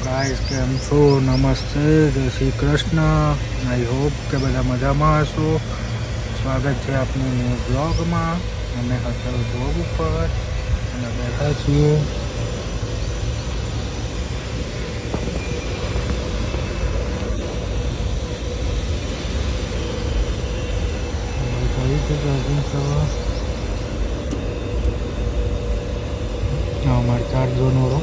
Guys કેમ છો? નમસ્તે, જય શ્રી કૃષ્ણ. આઈ હોપ કે બધા મજામાં હશો. સ્વાગત છે આપનું ન્યૂ બ્લોગમાં. અમે હતા જોબ ઉપર અને બેઠા છીએ. અમારે 4 જોનોરો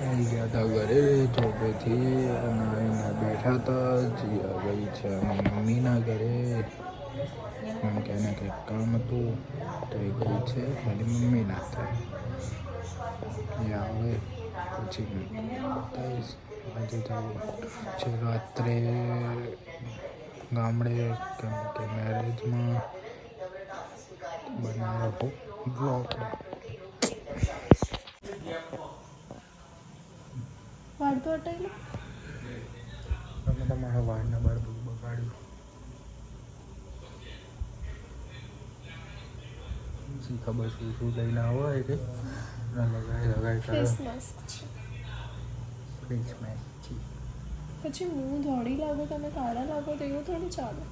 આવી ગયા હતા ઘરે ચોપેથી અને અહીંયા બેઠા હતા. જીયા ગઈ છે એના મમ્મીના ઘરે, એમ કે એને કંઈક કામ હતું તો એ ગઈ છે એની મમ્મીના ત્યાં. આવે પછી બતાવીશ. આજે જવું છે રાત્રે ગામડે, કેમ કે મેરેજમાં બનાવ્યો બ્લોગ. તમે તમારા વાળના બાળ બધું બગાડ્યું. શી ખબર શું શું લઈને આવો એ કે લગાઈ કરે. ફેસ માસ્ક છે. પછી હું ધોળી લાગો તમે કાળા લાગો તો એવું થોડું ચાલે.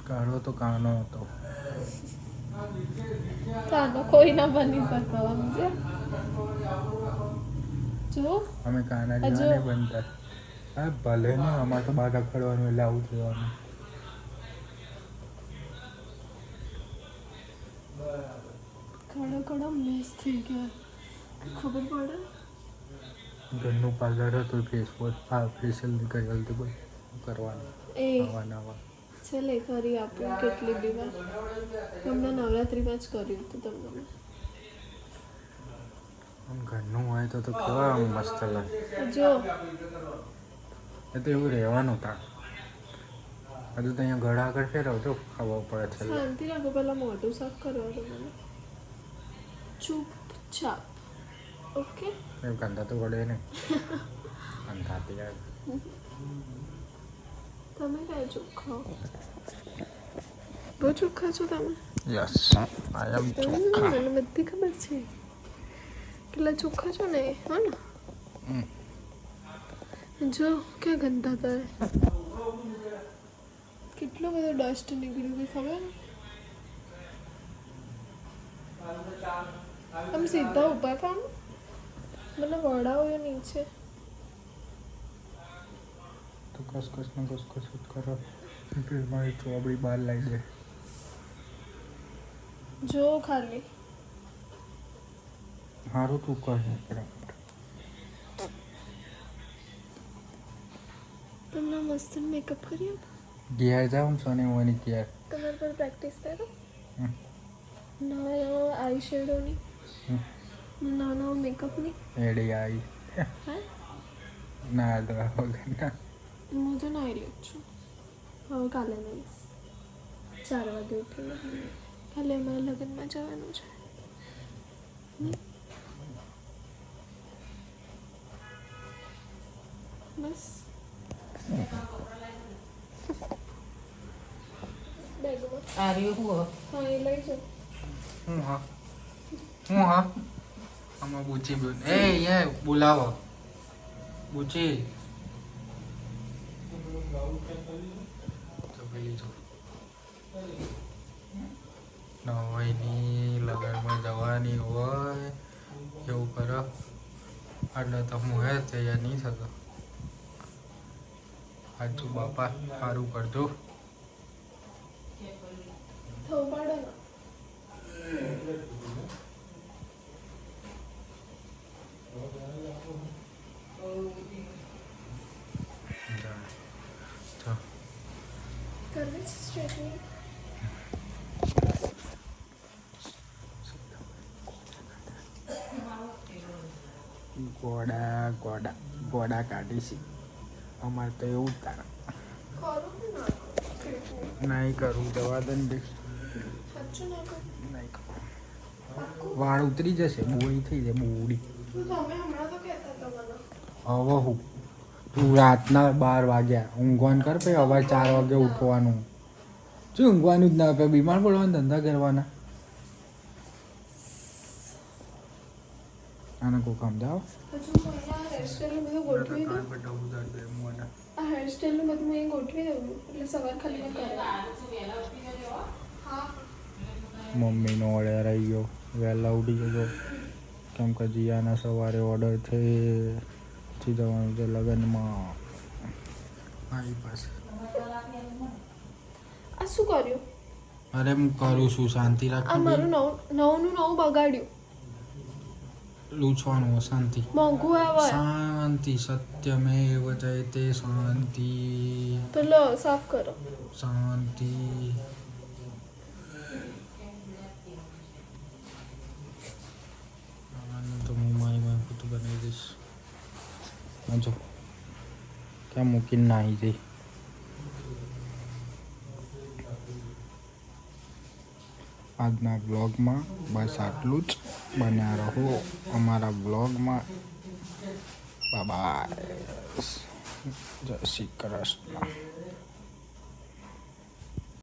કાળો તો કાનો હતો. કાનો કોઈ ના બની શકો સમજે. જો અમે કાના જેવા નહીં બનતા. હા ભલે ને, અમારે તો બહાર રખડવાનું એટલે આવું થવાનું. ઘણા ઘણા મેસ થઈ ગયા ખબર પડે. ઘરનું પાર્લર હતું, ફેસ વોશ ફેશિયલ કરી હતું કોઈ કરવાનું. એ નવા છેલ્લે કરી આપું કેટલી બી વાર. હમણાં નવરાત્રિમાં જ કર્યું હતું તમને. ઘરનું હોય તો કેવા મસ્ત લાગે. જો એ તો એવું રહેવાનું હતા. હજુ તો અહીંયા ઘર આગળ ફેરવ તો ખબર પડે છે. શાંતિ રાખો, પહેલાં મોઢું સાફ કરવા દો મને. ચૂપચાપ. ઓકે. એવું કંધા તો વળે નહીં. કંધાતી યાર. તમે કયા ચોખ્ખા? બહુ ચોખ્ખા છો તમે. યસ આઈ એમ ચોખ્ખા. મને બધી ખબર છે કેટલા ચોખ્ખા છો ને. હા ને જો ક્યાં ગંદા હતા. કેટલો બધો ડસ્ટ નીકળ્યું કે ખબર. આમ સીધા ઊભા થાવ, મને વડાવો નીચે. તો કસકસ ને કસકસ જ કરો. મારી ચોબડી બહાર લાવી દે. જો ખાલી સારું તું કહે બરાબર. તમને મસ્ત મેકઅપ કરી આપો. ઘેર જાઉં સોને હોવાની ઘેર. તમારે પર પ્રેક્ટિસ કરો. ના આઈ શેડોની, ના મેકઅપની એડી આવી. હા ના દવા વગર. હું તો નાઈ લઉં છું. હવે કાલે નહીશ. 4 વાગે ઉઠીને કાલે અમારા લગ્નમાં જવાનું છે. બસ બેગમાં હા એ લઈ જાઓ. હું હા આમાં બુચી બોલ. એ બોલાવો બુચી. તો પેલી જો નવાઈની લગનમાં જવાની હોય એવું કરો એટલે તો હું તૈયાર નહીં થતો. આજુ બાપા સારું કરજો. થવું પડે ને. કરવી છે સ્ટ્રેટનિંગ. ગોડા કાઢી છે અમારે તો એવું જ તારા. ખરું નહીં કરું જવા દે ને સાચું ના કર. નહીં કરું. વાળ ઉતરી જશે બોળી થઈ જાય બોળી. તમે હમણાં તો કહેતા હતા મને. હવે હું તું રાતના 12 વાગ્યા ઊંઘવાનું કર પછી હવે 4 વાગે ઉઠવાનું. શું ઊંઘવાનું જ ના આપણે બીમાર પડવાના ધંધા કરવાના. આને કોઈ સમજાવો. હજુ અહીંયા હેરસ્ટાઈલ બધું ગોઠવી દઉં. આ હેરસ્ટાઈલનું બધું મેં ગોઠવી દઉં એટલે સવાર ખાલી મેં કરવા. હા મમ્મીનો ઓર્ડર આવી ગયો વહેલા ઉઠી જજો કેમ કે જીયાના સવારે ઓર્ડર છે પછી જવાનું છે લગ્નમાં મારી પાસે. આ શું કર્યું? અરે હું કરું છું શાંતિ આ રાખી મારું નવું બગાડ્યું. લૂછવાનું શાંતિ મોંઘું આવે. શાંતિ સત્યમેવ જયતે શાંતિ પેલો સાફ કરો. શાંતિ. તો હું મારી માં બધું બનાવી દઈશ. જો ક્યાં મૂકીને નાહી જઈ. આજના બ્લોગમાં બસ આટલું જ. બન્યા રહો અમારા બ્લોગમાં. બાય જય શ્રી કૃષ્ણ.